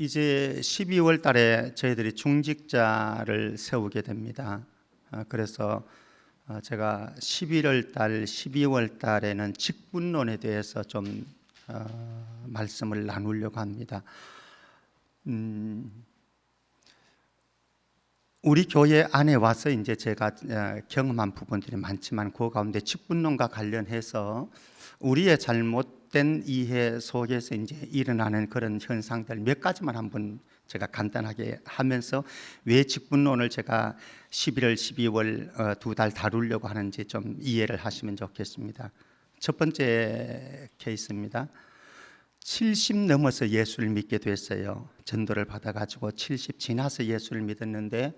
이제 12월 달에 저희들이 중직자를 세우게 됩니다. 그래서 제가 11월 달, 12월 달에는 직분론에 대해서 좀 말씀을 나누려고 합니다. 우리 교회 안에 와서 이제 제가 경험한 부분들이 많지만 그 가운데 직분론과 관련해서 우리의 잘못된 이해 속에서 이제 일어나는 그런 현상들 몇 가지만 한번 제가 간단하게 하면서 왜 직분론을 제가 11월, 12월 두 달 다루려고 하는지 좀 이해를 하시면 좋겠습니다. 첫 번째 케이스입니다. 70 넘어서 예수를 믿게 됐어요. 전도를 받아가지고 70 지나서 예수를 믿었는데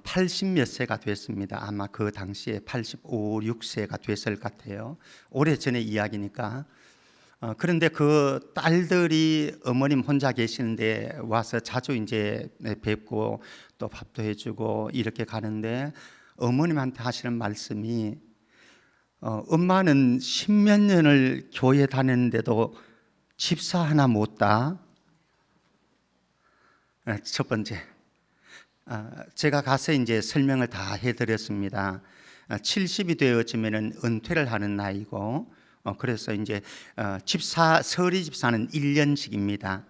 80 몇 세가 됐습니다. 아마 그 당시에 85, 6세가 됐을 것 같아요. 오래전의 이야기니까. 그런데 그 딸들이 어머님 혼자 계시는데 와서 자주 이제 뵙고 또 밥도 해주고 이렇게 가는데 어머님한테 하시는 말씀이 엄마는 10몇 년을 교회 다녔는데도 집사 하나 못 따. 첫 번째, 제가 가서 이제 설명을 다 해드렸습니다. 70이 되어지면은 은퇴를 하는 나이고, 그래서 이제 서리 집사는 1년직입니다.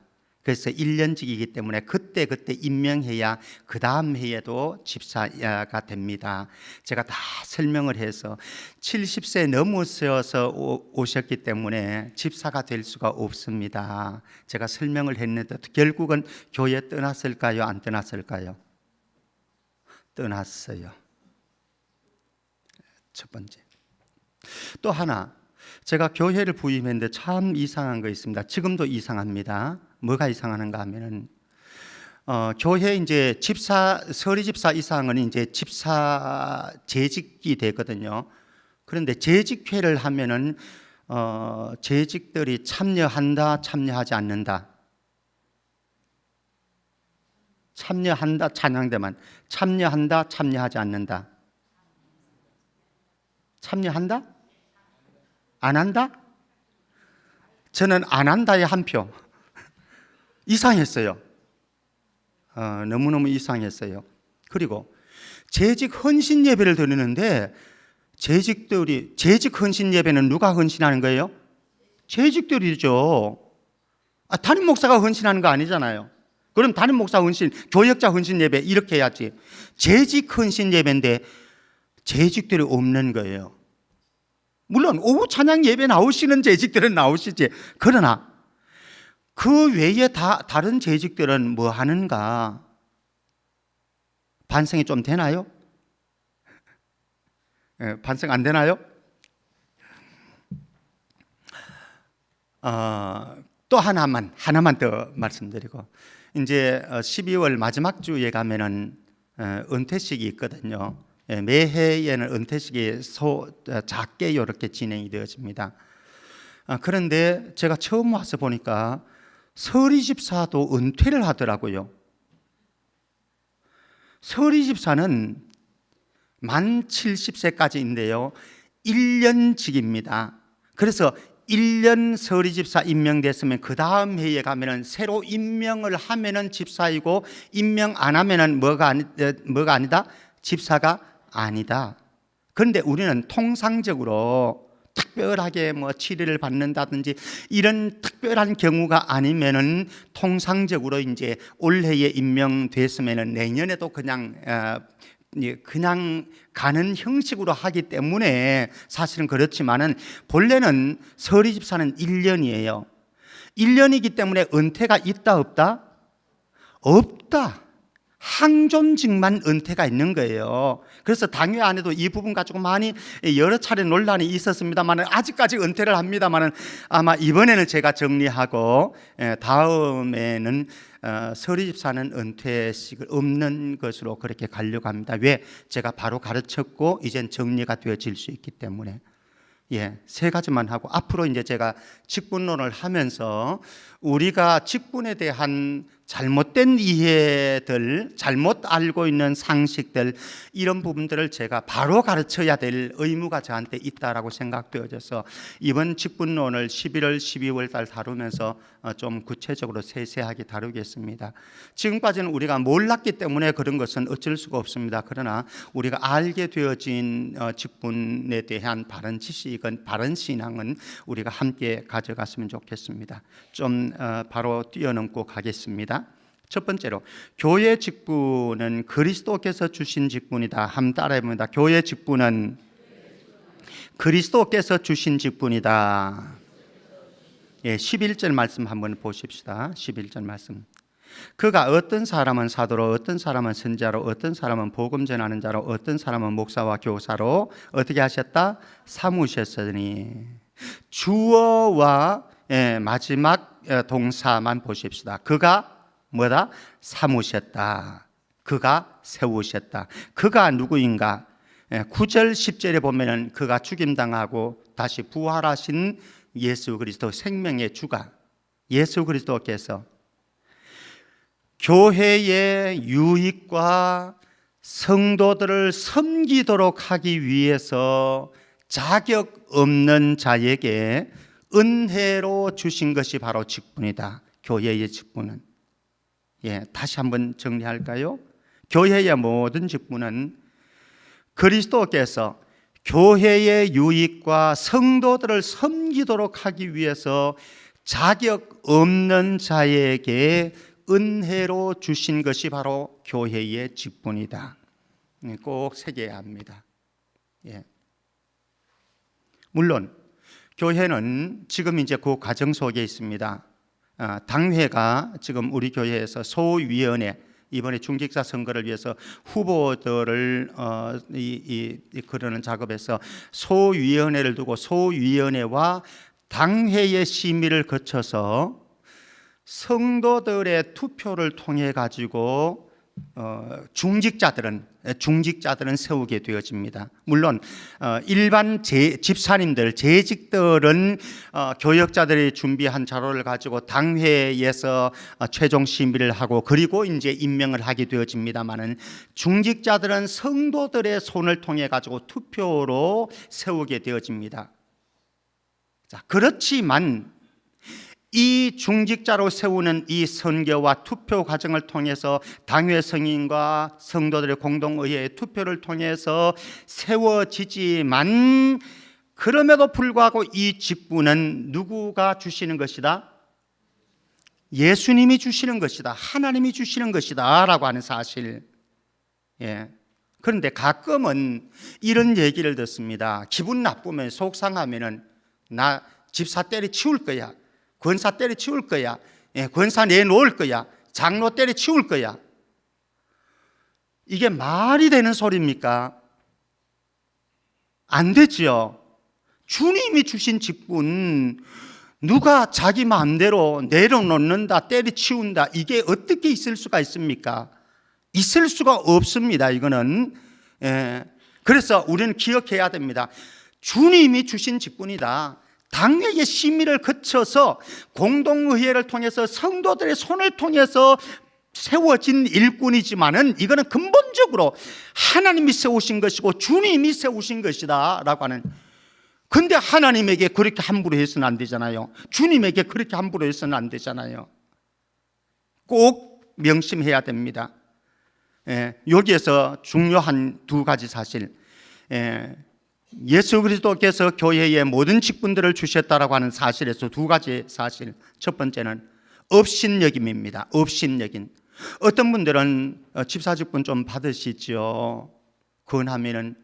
그래서 1년직이기 때문에 그때 임명해야 그 다음 해에도 집사가 됩니다. 제가 다 설명을 해서 70세 넘으셔서 오셨기 때문에 집사가 될 수가 없습니다. 제가 설명을 했는데 결국은 교회 떠났을까요? 안 떠났을까요? 떠났어요. 첫 번째. 또 하나, 제가 교회를 부임했는데 참 이상한 거 있습니다. 지금도 이상합니다. 뭐가 이상한가 하면은 교회 이제 서리 집사 이상은 이제 집사 재직이 되거든요. 그런데 재직회를 하면은 재직들이 참여한다, 참여하지 않는다. 참여한다, 찬양대만. 참여한다, 참여하지 않는다. 참여한다? 안 한다? 저는 안 한다에 한 표. 이상했어요. 너무너무 이상했어요. 그리고 재직 헌신 예배를 드리는데 재직 헌신 예배는 누가 헌신하는 거예요? 재직들이죠. 담임 목사가 헌신하는 거 아니잖아요. 그럼 담임 목사 헌신, 교역자 헌신 예배 이렇게 해야지. 재직 헌신 예배인데 재직들이 없는 거예요. 물론 오후 찬양 예배 나오시는 재직들은 나오시지. 그러나 그 외에 다른 재직들은 뭐 하는가? 반성이 좀 되나요? 반성 안 되나요? 또 하나만 더 말씀드리고, 이제 12월 마지막 주에 가면은 은퇴식이 있거든요. 매해에는 은퇴식이 작게 이렇게 진행이 되어집니다. 그런데 제가 처음 와서 보니까 서리 집사도 은퇴를 하더라고요. 서리 집사는 만 70세까지인데요 1년직입니다. 그래서 1년 서리 집사 임명됐으면 그 다음 해에 가면은 새로 임명을 하면은 집사이고, 임명 안 하면은 뭐가 아니다? 집사가 아니다. 그런데 우리는 통상적으로 특별하게 뭐 치료를 받는다든지 이런 특별한 경우가 아니면은 통상적으로 이제 올해에 임명됐으면은 내년에도 그냥 가는 형식으로 하기 때문에 사실은 그렇지만은 본래는 서리 집사는 1년이에요. 1년이기 때문에 은퇴가 있다 없다? 없다. 항존직만 은퇴가 있는 거예요. 그래서 당회 안에도 이 부분 가지고 많이 여러 차례 논란이 있었습니다만 아직까지 은퇴를 합니다만 아마 이번에는 제가 정리하고 다음에는 서리 집사는 은퇴식을 없는 것으로 그렇게 가려고 합니다. 왜? 제가 바로 가르쳤고 이젠 정리가 되어질 수 있기 때문에. 세 가지만 하고 앞으로 이제 제가 직분론을 하면서 우리가 직분에 대한 잘못된 이해들, 잘못 알고 있는 상식들, 이런 부분들을 제가 바로 가르쳐야 될 의무가 저한테 있다라고 생각되어져서 이번 직분론을 11월, 12월 달 다루면서 좀 구체적으로 세세하게 다루겠습니다. 지금까지는 우리가 몰랐기 때문에 그런 것은 어쩔 수가 없습니다. 그러나 우리가 알게 되어진 직분에 대한 바른 지식은, 바른 신앙은 우리가 함께 가져갔으면 좋겠습니다. 좀 바로 뛰어넘고 가겠습니다. 첫 번째로, 교회 직분은 그리스도께서 주신 직분이다. 한번 따라해봅니다. 교회 직분은 그리스도께서 주신 직분이다. 11절 말씀 한번 보십시다. 11절 말씀. 그가 어떤 사람은 사도로, 어떤 사람은 선지자로, 어떤 사람은 복음 전하는 자로, 어떤 사람은 목사와 교사로 어떻게 하셨다? 삼으셨으니. 주어와 마지막 동사만 보십시다. 그가 뭐다? 삼으셨다. 그가 세우셨다. 그가 누구인가? 9절 10절에 보면은 그가 죽임당하고 다시 부활하신 예수 그리스도, 생명의 주가 예수 그리스도께서 교회의 유익과 성도들을 섬기도록 하기 위해서 자격 없는 자에게 은혜로 주신 것이 바로 직분이다. 교회의 직분은. 다시 한번 정리할까요? 교회의 모든 직분은 그리스도께서 교회의 유익과 성도들을 섬기도록 하기 위해서 자격 없는 자에게 은혜로 주신 것이 바로 교회의 직분이다. 꼭 새겨야 합니다. 물론 교회는 지금 이제 그 과정 속에 있습니다. 당회가 지금 우리 교회에서 소위원회, 이번에 중직자 선거를 위해서 후보들을 그러는 작업에서 소위원회를 두고 소위원회와 당회의 심의를 거쳐서 성도들의 투표를 통해 가지고 중직자들은 세우게 되어집니다. 물론 일반 집사님들, 재직들은 교역자들이 준비한 자료를 가지고 당회에서 최종 심의를 하고 그리고 이제 임명을 하게 되어집니다만은 중직자들은 성도들의 손을 통해 가지고 투표로 세우게 되어집니다. 자, 그렇지만 이 중직자로 세우는 이 선거와 투표 과정을 통해서 당회 성인과 성도들의 공동의회의 투표를 통해서 세워지지만 그럼에도 불구하고 이 직분은 누구가 주시는 것이다? 예수님이 주시는 것이다. 하나님이 주시는 것이다 라고 하는 사실. 그런데 가끔은 이런 얘기를 듣습니다. 기분 나쁘면, 속상하면은 나 집사 때려치울 거야, 권사 때려치울 거야, 권사 내놓을 거야, 장로 때려치울 거야. 이게 말이 되는 소리입니까? 안 되죠. 주님이 주신 직분 누가 자기 마음대로 내려놓는다, 때려치운다, 이게 어떻게 있을 수가 있습니까? 있을 수가 없습니다. 이거는. 그래서 우리는 기억해야 됩니다. 주님이 주신 직분이다. 당회의 심의를 거쳐서 공동의회를 통해서 성도들의 손을 통해서 세워진 일꾼이지만은 이거는 근본적으로 하나님이 세우신 것이고 주님이 세우신 것이다 라고 하는. 근데 하나님에게 그렇게 함부로 해서는 안 되잖아요. 주님에게 그렇게 함부로 해서는 안 되잖아요. 꼭 명심해야 됩니다. 여기에서 중요한 두 가지 사실. 예수 그리스도께서 교회에 모든 직분들을 주셨다라고 하는 사실에서 두 가지 사실. 첫 번째는 업신여김입니다. 업신여김. 어떤 분들은 집사 직분 좀 받으시죠. 권하면은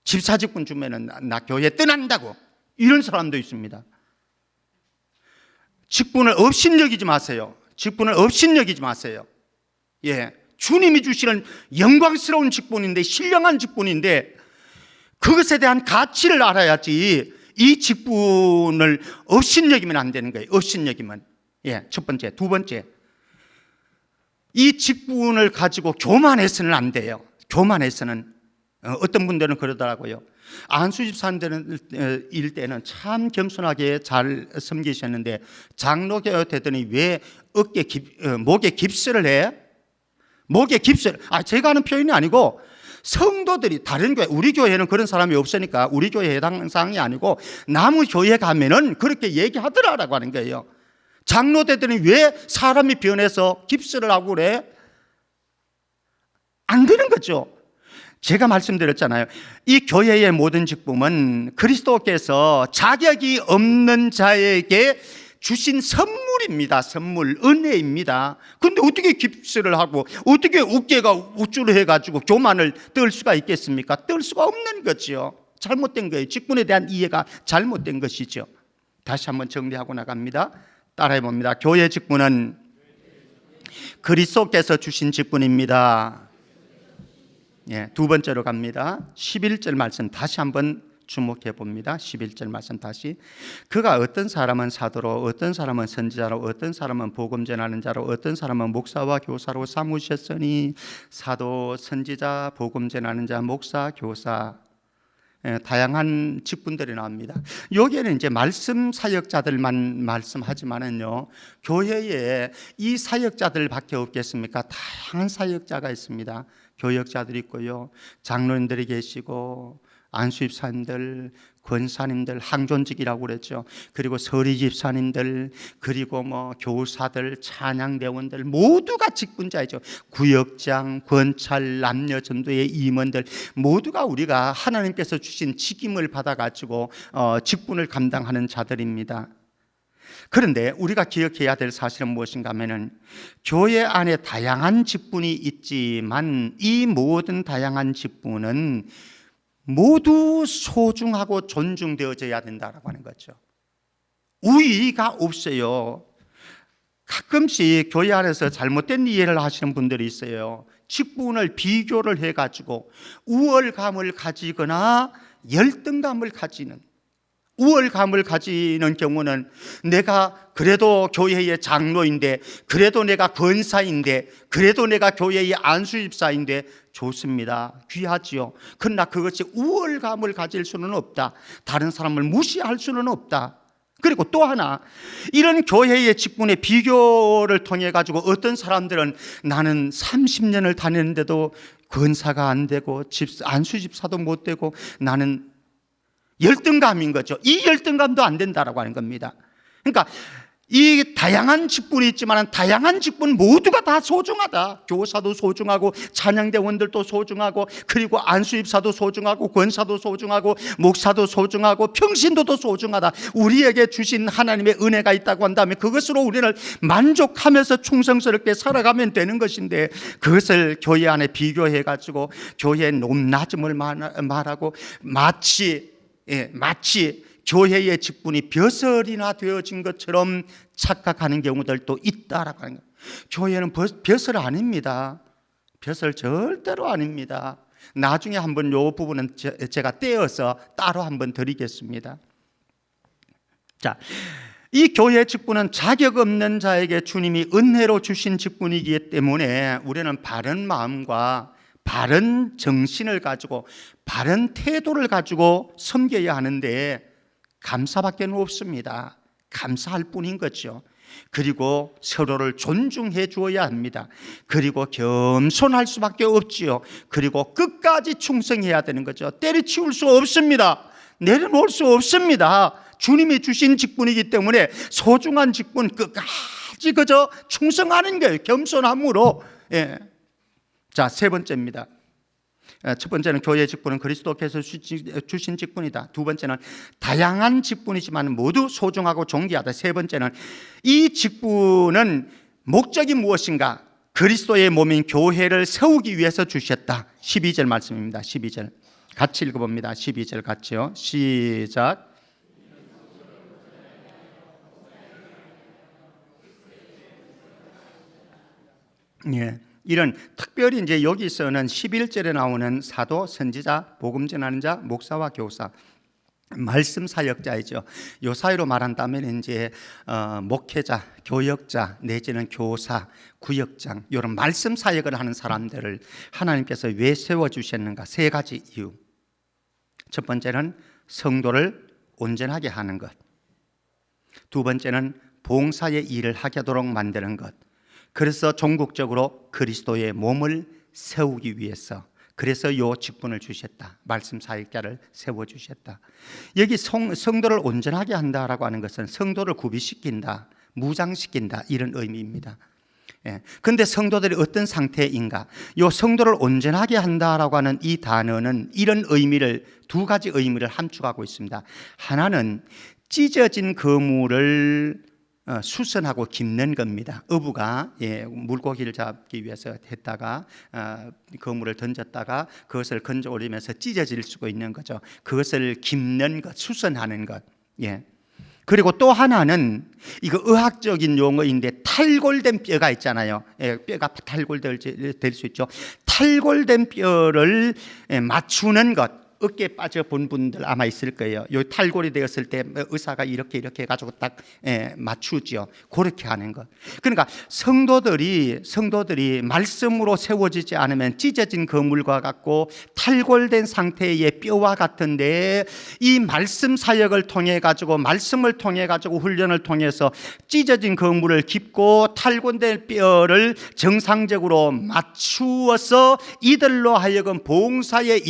집사 직분 주면은 나 교회 떠난다고, 이런 사람도 있습니다. 직분을 업신여기지 마세요. 직분을 업신여기지 마세요. 주님이 주시는 영광스러운 직분인데, 신령한 직분인데 그것에 대한 가치를 알아야지 이 직분을 업신여기면 안 되는 거예요. 업신여기면. 첫 번째. 두 번째, 이 직분을 가지고 교만해서는 안 돼요. 교만해서는. 어떤 분들은 그러더라고요. 안수 집사님들은 일 때는 참 겸손하게 잘 섬기셨는데 장로가 되더니 왜 목에 깁스를 해? 목에 깁스를, 제가 하는 표현이 아니고 성도들이 다른 교회, 우리 교회는 그런 사람이 없으니까 우리 교회 해당 사항이 아니고 남의 교회 가면은 그렇게 얘기하더라라고 하는 거예요. 장로 되더니 왜 사람이 변해서 깁스를 하고 그래? 안 되는 거죠. 제가 말씀드렸잖아요. 이 교회의 모든 직분은 그리스도께서 자격이 없는 자에게 주신 선물입니다. 선물, 은혜입니다. 근데 어떻게 깁스를 하고 어떻게 어깨가 우쭐 해가지고 교만을 떨 수가 있겠습니까? 떨 수가 없는 거죠. 잘못된 거예요. 직분에 대한 이해가 잘못된 것이죠. 다시 한번 정리하고 나갑니다. 따라해 봅니다. 교회 직분은 그리스도께서 주신 직분입니다. 두 번째로 갑니다. 11절 말씀 다시 한번 주목해 봅니다. 11절 말씀 다시. 그가 어떤 사람은 사도로, 어떤 사람은 선지자로, 어떤 사람은 복음 전하는 자로, 어떤 사람은 목사와 교사로 삼으셨으니, 사도, 선지자, 복음 전하는 자, 목사, 교사, 다양한 직분들이 나옵니다. 여기에는 이제 말씀 사역자들만 말씀하지만은요, 교회에 이 사역자들밖에 없겠습니까? 다양한 사역자가 있습니다. 교역자들이 있고요, 장로님들이 계시고, 안수집사님들, 권사님들, 항존직이라고 그랬죠. 그리고 서리집사님들, 그리고 교사들, 찬양대원들 모두가 직분자이죠. 구역장, 권찰, 남녀전도의 임원들 모두가 우리가 하나님께서 주신 직임을 받아가지고 직분을 감당하는 자들입니다. 그런데 우리가 기억해야 될 사실은 무엇인가 하면은, 교회 안에 다양한 직분이 있지만 이 모든 다양한 직분은 모두 소중하고 존중되어져야 된다라고 하는 거죠. 우위가 없어요. 가끔씩 교회 안에서 잘못된 이해를 하시는 분들이 있어요. 직분을 비교를 해가지고 우월감을 가지거나 열등감을 가지는, 우월감을 가지는 경우는 내가 그래도 교회의 장로인데, 그래도 내가 권사인데, 그래도 내가 교회의 안수집사인데 좋습니다. 귀하지요. 그러나 그것이 우월감을 가질 수는 없다. 다른 사람을 무시할 수는 없다. 그리고 또 하나, 이런 교회의 직분의 비교를 통해 가지고 어떤 사람들은 나는 30년을 다녔는데도 권사가 안 되고 안수집사도 못 되고, 나는 열등감인 거죠. 이 열등감도 안 된다라고 하는 겁니다. 그러니까 이 다양한 직분이 있지만 다양한 직분 모두가 다 소중하다. 교사도 소중하고, 찬양대원들도 소중하고, 그리고 안수입사도 소중하고, 권사도 소중하고, 목사도 소중하고, 평신도도 소중하다. 우리에게 주신 하나님의 은혜가 있다고 한다면 그것으로 우리를 만족하면서 충성스럽게 살아가면 되는 것인데, 그것을 교회 안에 비교해가지고 교회의 높낮음을 말하고 마치 교회의 직분이 벼슬이나 되어진 것처럼 착각하는 경우들도 있다라고 하는 거예요. 교회는 벼슬 아닙니다. 벼슬 절대로 아닙니다. 나중에 한번 이 부분은 제가 떼어서 따로 한번 드리겠습니다. 자, 이 교회 직분은 자격 없는 자에게 주님이 은혜로 주신 직분이기 때문에 우리는 바른 마음과 바른 정신을 가지고 바른 태도를 가지고 섬겨야 하는데, 감사밖에 없습니다. 감사할 뿐인 거죠. 그리고 서로를 존중해 주어야 합니다. 그리고 겸손할 수밖에 없지요. 그리고 끝까지 충성해야 되는 거죠. 때려치울 수 없습니다. 내려놓을 수 없습니다. 주님이 주신 직분이기 때문에 소중한 직분 끝까지 그저 충성하는 거예요. 겸손함으로. 자, 세 번째입니다. 첫 번째는 교회의 직분은 그리스도께서 주신 직분이다. 두 번째는 다양한 직분이지만 모두 소중하고 존귀하다. 세 번째는 이 직분은 목적이 무엇인가? 그리스도의 몸인 교회를 세우기 위해서 주셨다. 12절 말씀입니다. 12절 같이 읽어봅니다. 12절 같이요. 시작. 이런 특별히 이제 여기서는 11절에 나오는 사도, 선지자, 복음 전하는 자, 목사와 교사, 말씀 사역자이죠. 요 사이로 말한다면 이제 목회자, 교역자 내지는 교사, 구역장, 이런 말씀 사역을 하는 사람들을 하나님께서 왜 세워 주셨는가? 세 가지 이유. 첫 번째는 성도를 온전하게 하는 것, 두 번째는 봉사의 일을 하게 하도록 만드는 것. 그래서 종국적으로 그리스도의 몸을 세우기 위해서, 그래서 요 직분을 주셨다. 말씀 사역자를 세워주셨다. 여기 성도를 온전하게 한다라고 하는 것은 성도를 구비시킨다, 무장시킨다, 이런 의미입니다. 그런데 성도들이 어떤 상태인가? 요 성도를 온전하게 한다라고 하는 이 단어는 이런 의미를, 두 가지 의미를 함축하고 있습니다. 하나는 찢어진 그물을 수선하고 깁는 겁니다. 어부가 물고기를 잡기 위해서 했다가 그물을 던졌다가 그것을 건져 올리면서 찢어질 수가 있는 거죠. 그것을 깁는 것, 수선하는 것. 그리고 또 하나는 이거 의학적인 용어인데 탈골된 뼈가 있잖아요. 뼈가 탈골될 수 있죠. 탈골된 뼈를 맞추는 것. 어깨에 빠져 본 분들 아마 있을 거예요. 요 탈골이 되었을 때 의사가 이렇게 해가지고 딱 맞추죠. 그렇게 하는 것. 그러니까 성도들이 말씀으로 세워지지 않으면 찢어진 그물과 같고 탈골된 상태의 뼈와 같은데, 이 말씀 사역을 통해 가지고, 말씀을 통해 가지고, 훈련을 통해서 찢어진 그물을 깁고 탈골된 뼈를 정상적으로 맞추어서 이들로 하여금 봉사의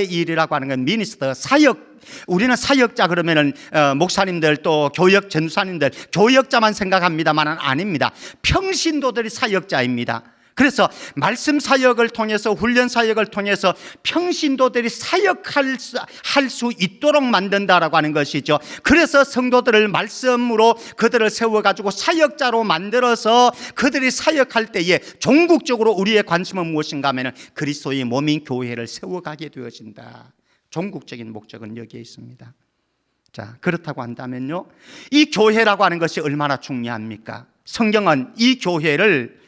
일이라고 하는 건 미니스터, 사역. 우리는 사역자 그러면은 목사님들, 또 교역 전사님들, 교역자만 생각합니다만은 아닙니다. 평신도들이 사역자입니다. 그래서 말씀 사역을 통해서, 훈련 사역을 통해서 평신도들이 사역할 수 있도록 만든다라고 하는 것이죠. 그래서 성도들을 말씀으로 그들을 세워가지고 사역자로 만들어서 그들이 사역할 때에 종국적으로 우리의 관심은 무엇인가 하면 그리스도의 몸인 교회를 세워가게 되어진다. 종국적인 목적은 여기에 있습니다. 자, 그렇다고 한다면요, 이 교회라고 하는 것이 얼마나 중요합니까? 성경은 이 교회를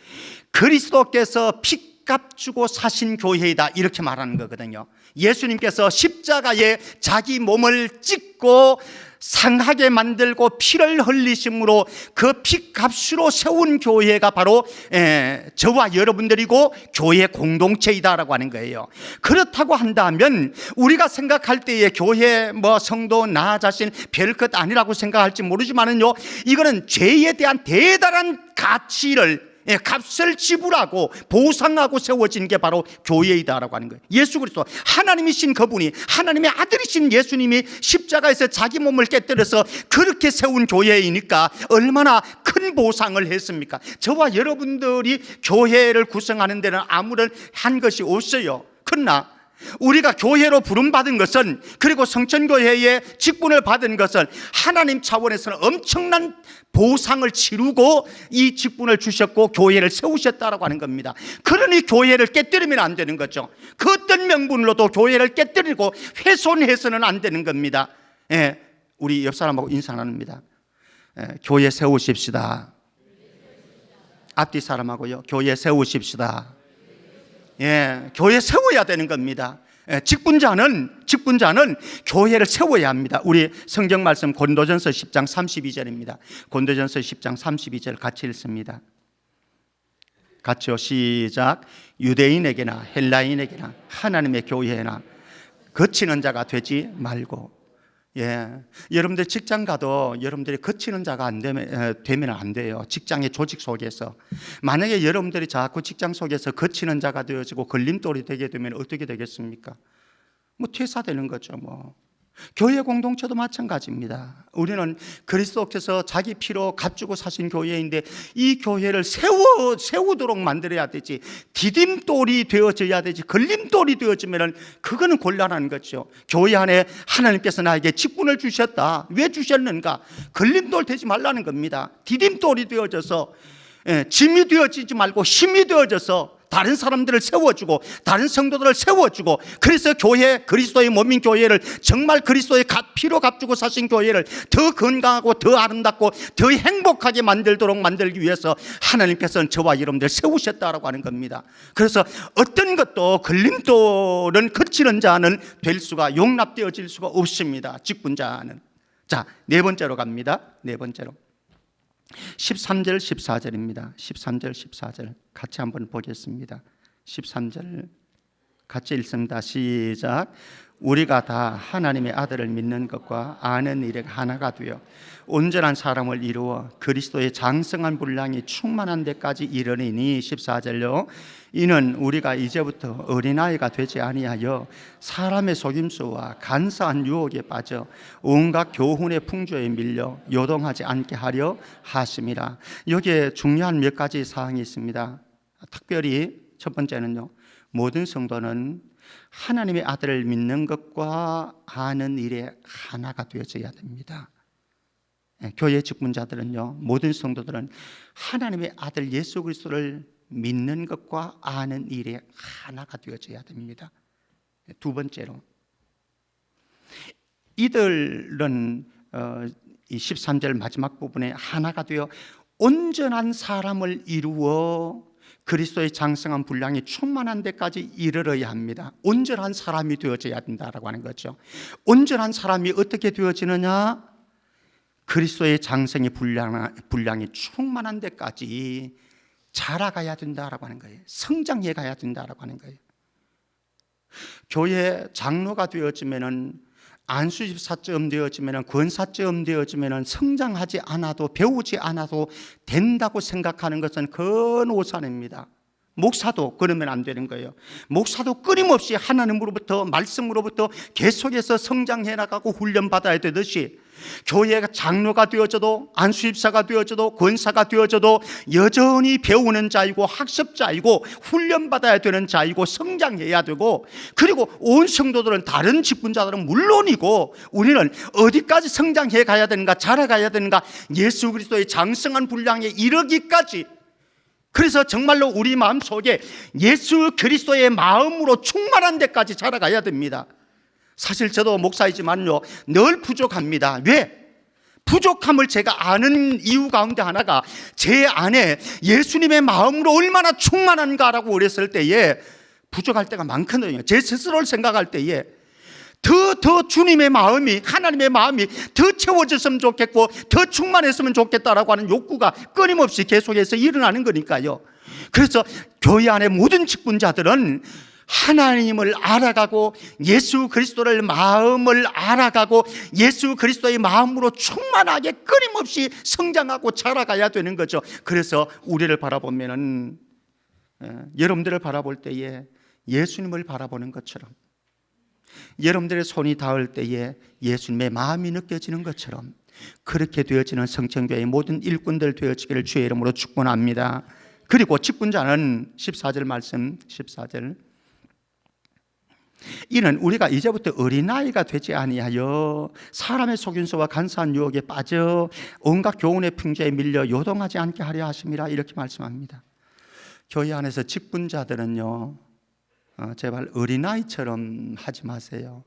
그리스도께서 피값 주고 사신 교회이다, 이렇게 말하는 거거든요. 예수님께서 십자가에 자기 몸을 찢고 상하게 만들고 피를 흘리심으로 그 피값으로 세운 교회가 바로 저와 여러분들이고 교회 공동체이다라고 하는 거예요. 그렇다고 한다면 우리가 생각할 때에 교회 성도 나 자신 별것 아니라고 생각할지 모르지만은요, 이거는 죄에 대한 대단한 가치를, 값을 지불하고 보상하고 세워진 게 바로 교회이다라고 하는 거예요. 예수 그리스도, 하나님이신 그분이, 하나님의 아들이신 예수님이 십자가에서 자기 몸을 깨뜨려서 그렇게 세운 교회이니까 얼마나 큰 보상을 했습니까? 저와 여러분들이 교회를 구성하는 데는 아무런 한 것이 없어요. 그러나 우리가 교회로 부름받은 것은, 그리고 성천교회의 직분을 받은 것은 하나님 차원에서는 엄청난 보상을 치르고 이 직분을 주셨고 교회를 세우셨다라고 하는 겁니다. 그러니 교회를 깨뜨리면 안 되는 거죠. 그 어떤 명분으로도 교회를 깨뜨리고 훼손해서는 안 되는 겁니다. 우리 옆 사람하고 인사 나눕니다. 교회 세우십시다. 앞뒤 사람하고요, 교회 세우십시다. 교회 세워야 되는 겁니다. 직분자는 교회를 세워야 합니다. 우리 성경 말씀 고린도전서 10장 32절입니다. 고린도전서 10장 32절 같이 읽습니다. 같이요, 시작. 유대인에게나 헬라인에게나 하나님의 교회나 거치는 자가 되지 말고. 여러분들 직장 가도 여러분들이 거치는 자가 되면 안 돼요. 직장의 조직 속에서. 만약에 여러분들이 자꾸 직장 속에서 거치는 자가 되어지고 걸림돌이 되게 되면 어떻게 되겠습니까? 퇴사되는 거죠. 교회 공동체도 마찬가지입니다. 우리는 그리스도께서 자기 피로 값주고 사신 교회인데 이 교회를 세우도록 만들어야 되지, 디딤돌이 되어져야 되지, 걸림돌이 되어지면 그거는 곤란한 거죠. 교회 안에 하나님께서 나에게 직분을 주셨다. 왜 주셨는가? 걸림돌 되지 말라는 겁니다. 디딤돌이 되어져서 짐이 되어지지 말고 힘이 되어져서 다른 사람들을 세워주고 다른 성도들을 세워주고, 그래서 교회, 그리스도의 몸인 교회를, 정말 그리스도의 피로 값주고 사신 교회를 더 건강하고 더 아름답고 더 행복하게 만들도록 만들기 위해서 하나님께서는 저와 여러분들 세우셨다라고 하는 겁니다. 그래서 어떤 것도 걸림돌은 거치는 자는 될 수가, 용납되어질 수가 없습니다. 직분자는. 자, 네 번째로 갑니다. 네 번째로 13절 14절입니다. 13절 14절 같이 한번 보겠습니다. 13절 같이 읽습니다. 시작. 우리가 다 하나님의 아들을 믿는 것과 아는 일에 하나가 되어 온전한 사람을 이루어 그리스도의 장성한 분량이 충만한 데까지 이르리니 14절요. 이는 우리가 이제부터 어린아이가 되지 아니하여 사람의 속임수와 간사한 유혹에 빠져 온갖 교훈의 풍조에 밀려 요동하지 않게 하려 하심이라. 여기에 중요한 몇 가지 사항이 있습니다. 특별히 첫 번째는요, 모든 성도는 하나님의 아들을 믿는 것과 아는 일에 하나가 되어져야 됩니다. 교회 직분자들은요, 모든 성도들은 하나님의 아들 예수 그리스도를 믿는 것과 아는 일에 하나가 되어져야 됩니다. 두 번째로, 이들은 이 13절 마지막 부분에 하나가 되어 온전한 사람을 이루어 그리스도의 장성한 분량이 충만한 데까지 이르러야 합니다. 온전한 사람이 되어져야 된다라고 하는 거죠. 온전한 사람이 어떻게 되어지느냐? 그리스도의 장성의 분량이 충만한 데까지 자라가야 된다라고 하는 거예요. 성장해 가야 된다라고 하는 거예요. 교회 장로가 되어지면은, 안수집사쯤 되어지면은, 권사쯤 되어지면은 성장하지 않아도, 배우지 않아도 된다고 생각하는 것은 큰 오산입니다. 목사도 그러면 안 되는 거예요. 목사도 끊임없이 하나님으로부터, 말씀으로부터 계속해서 성장해 나가고 훈련받아야 되듯이, 교회가 장로가 되어져도, 안수집사가 되어져도, 권사가 되어져도 여전히 배우는 자이고 학습자이고 훈련받아야 되는 자이고 성장해야 되고, 그리고 온 성도들은, 다른 직분자들은 물론이고, 우리는 어디까지 성장해 가야 되는가, 자라가야 되는가? 예수 그리스도의 장성한 분량에 이르기까지. 그래서 정말로 우리 마음속에 예수 그리스도의 마음으로 충만한 데까지 자라가야 됩니다. 사실 저도 목사이지만요, 늘 부족합니다. 왜? 부족함을 제가 아는 이유 가운데 하나가, 제 안에 예수님의 마음으로 얼마나 충만한가라고 그랬을 때에 부족할 때가 많거든요. 제 스스로를 생각할 때에 더 주님의 마음이, 하나님의 마음이 더 채워졌으면 좋겠고 더 충만했으면 좋겠다라고 하는 욕구가 끊임없이 계속해서 일어나는 거니까요. 그래서 교회 안의 모든 직분자들은 하나님을 알아가고 예수 그리스도를 마음을 알아가고 예수 그리스도의 마음으로 충만하게 끊임없이 성장하고 자라가야 되는 거죠. 그래서 우리를 바라보면은, 여러분들을 바라볼 때에 예수님을 바라보는 것처럼, 여러분들의 손이 닿을 때에 예수님의 마음이 느껴지는 것처럼 그렇게 되어지는 성천교회의 모든 일꾼들 되어지기를 주의 이름으로 축원합니다. 그리고 직분자는 14절 말씀, 14절, 이는 우리가 이제부터 어린아이가 되지 아니하여 사람의 속임수와 간사한 유혹에 빠져 온갖 교훈의 풍조에 밀려 요동하지 않게 하려 하심이라, 이렇게 말씀합니다. 교회 안에서 직분자들은요, 제발 어린아이처럼 하지 마세요.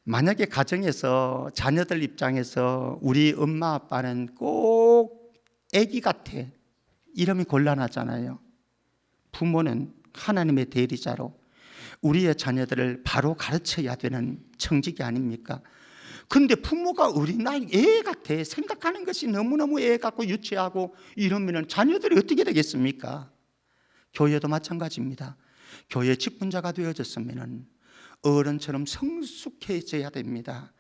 만약에 가정에서, 자녀들 입장에서 우리 엄마 아빠는 꼭 아기 같아, 이러면 곤란하잖아요. 부모는 하나님의 대리자로 우리의 자녀들을 바로 가르쳐야 되는 청직이 아닙니까? 근데 부모가 어린아이, 애 같아, 생각하는 것이 너무너무 애 같고 유치하고 이러면 자녀들이 어떻게 되겠습니까? 교회도 마찬가지입니다. 교회 직분자가 되어졌으면 어른처럼 성숙해져야 됩니다.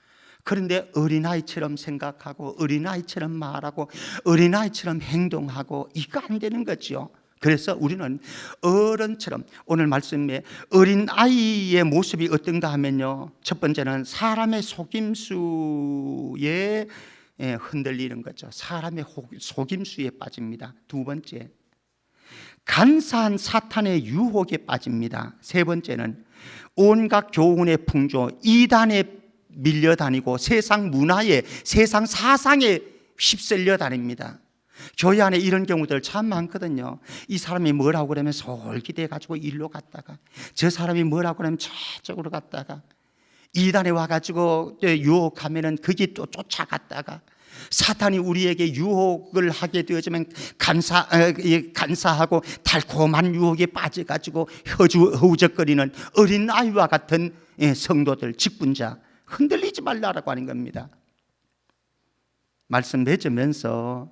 그런데 어린아이처럼 생각하고 어린아이처럼 말하고 어린아이처럼 행동하고, 이거 안 되는 거죠. 그래서 우리는 어른처럼, 오늘 말씀에 어린아이의 모습이 어떤가 하면요, 첫 번째는 사람의 속임수에 흔들리는 거죠. 사람의 속임수에 빠집니다. 두 번째, 간사한 사탄의 유혹에 빠집니다. 세 번째는 온갖 교훈의 풍조, 이단에 밀려다니고 세상 문화에, 세상 사상에 휩쓸려 다닙니다. 교회 안에 이런 경우들 참 많거든요. 이 사람이 뭐라고 그러면 솔깃해 가지고 일로 갔다가, 저 사람이 뭐라고 그러면 저쪽으로 갔다가, 이단에 와가지고 유혹하면은 거기 또 쫓아갔다가, 사탄이 우리에게 유혹을 하게 되어지면 간사하고 달콤한 유혹에 빠져가지고 허우적거리는 어린아이와 같은 성도들, 직분자, 흔들리지 말라라고 하는 겁니다. 말씀 맺으면서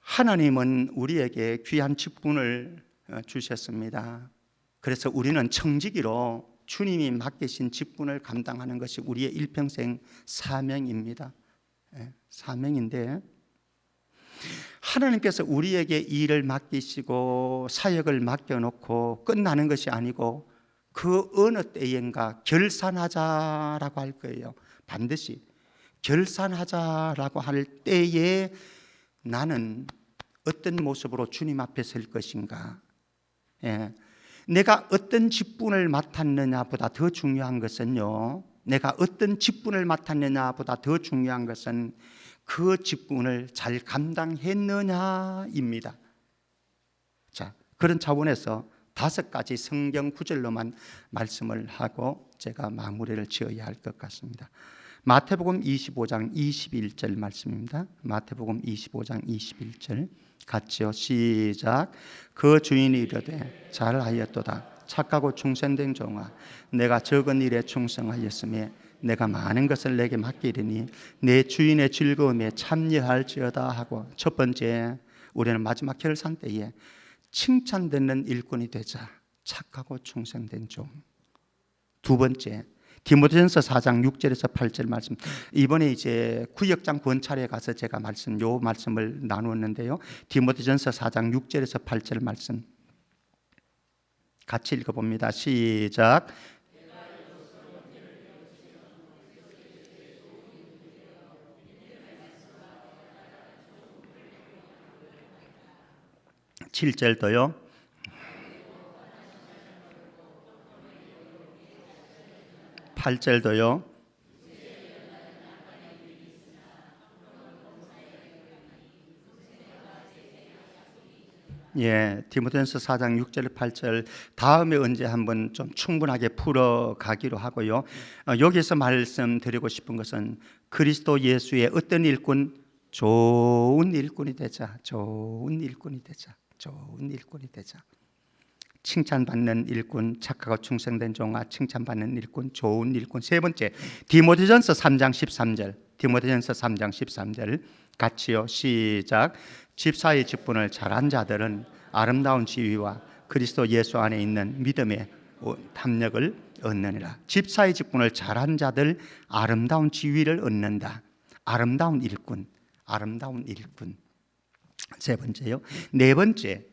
하나님은 우리에게 귀한 직분을 주셨습니다. 그래서 우리는 청지기로 주님이 맡기신 직분을 감당하는 것이 우리의 일평생 사명입니다. 사명인데 하나님께서 우리에게 일을 맡기시고 사역을 맡겨놓고 끝나는 것이 아니고 그 어느 때인가 결산하자라고 할 거예요. 반드시 결산하자라고 할 때에 나는 어떤 모습으로 주님 앞에 설 것인가. 내가 어떤 직분을 맡았느냐보다 더 중요한 것은요, 내가 어떤 직분을 맡았느냐보다 더 중요한 것은 그 직분을 잘 감당했느냐입니다. 자, 그런 차원에서 5가지 성경 구절로만 말씀을 하고 제가 마무리를 지어야 할 것 같습니다. 마태복음 25장 21절 말씀입니다. 마태복음 25장 21절 같이요. 시작. 그 주인이 이르되 잘하였도다 착하고 충성된 종아, 내가 적은 일에 충성하였으며 내가 많은 것을 내게 맡기리니 내 주인의 즐거움에 참여할지어다 하고, 첫 번째, 우리는 마지막 결산 때에 칭찬받는 일꾼이 되자. 착하고 충성된 종. 두 번째, 디모데전서 4장 6절에서 8절 말씀. 이번에 이제 구역장 권찰에 가서 제가 요 말씀을 나누었는데요. 디모데전서 4장 6절에서 8절 말씀 같이 읽어봅니다. 시작. 7절도요. (8절도요) 예, 디모데전서 4장 6절 8절 다음에 언제 한번 좀 충분하게 풀어 가기로 하고요. 여기서 말씀드리고 싶은 것은 그리스도 예수의 어떤 일꾼? 좋은 일꾼이 되자. 좋은 일꾼이 되자. 좋은 일꾼이 되자. 칭찬받는 일꾼, 착하고 충성된 종아, 칭찬받는 일꾼, 좋은 일꾼. 세 번째, 디모데전서 3장 13절. 디모데전서 3장 13절 같이요. 시작. 집사의 직분을 잘한 자들은 아름다운 지위와 그리스도 예수 안에 있는 믿음의 담력을 얻느니라. 집사의 직분을 잘한 자들 아름다운 지위를 얻는다. 아름다운 일꾼, 아름다운 일꾼. 세 번째요. 네 번째,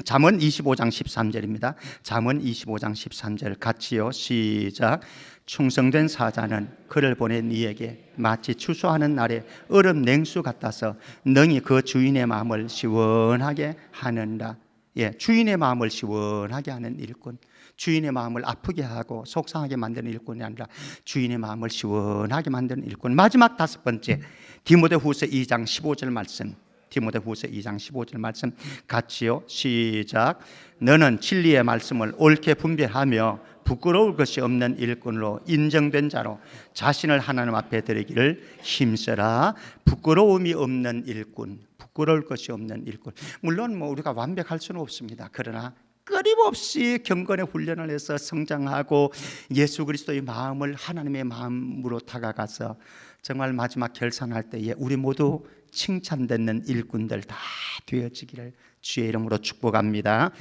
잠언 25장 13절입니다. 잠언 25장 13절 같이요. 시작. 충성된 사자는 그를 보낸 이에게 마치 추수하는 날에 얼음 냉수 같아서 능히 그 주인의 마음을 시원하게 하는다. 예, 주인의 마음을 시원하게 하는 일꾼. 주인의 마음을 아프게 하고 속상하게 만드는 일꾼이 아니라 주인의 마음을 시원하게 만드는 일꾼. 마지막 5번째, 디모데후서 2장 15절 말씀. 디모데후서 2장 15절 말씀 같이요. 시작. 너는 진리의 말씀을 옳게 분별하며 부끄러울 것이 없는 일꾼으로 인정된 자로 자신을 하나님 앞에 드리기를 힘써라. 부끄러움이 없는 일꾼, 부끄러울 것이 없는 일꾼. 물론 우리가 완벽할 수는 없습니다. 그러나 끊임없이 경건의 훈련을 해서 성장하고 예수 그리스도의 마음을 하나님의 마음으로 다가가서 정말 마지막 결산할 때에 우리 모두 칭찬받는 일꾼들 다 되어지기를 주의 이름으로 축복합니다.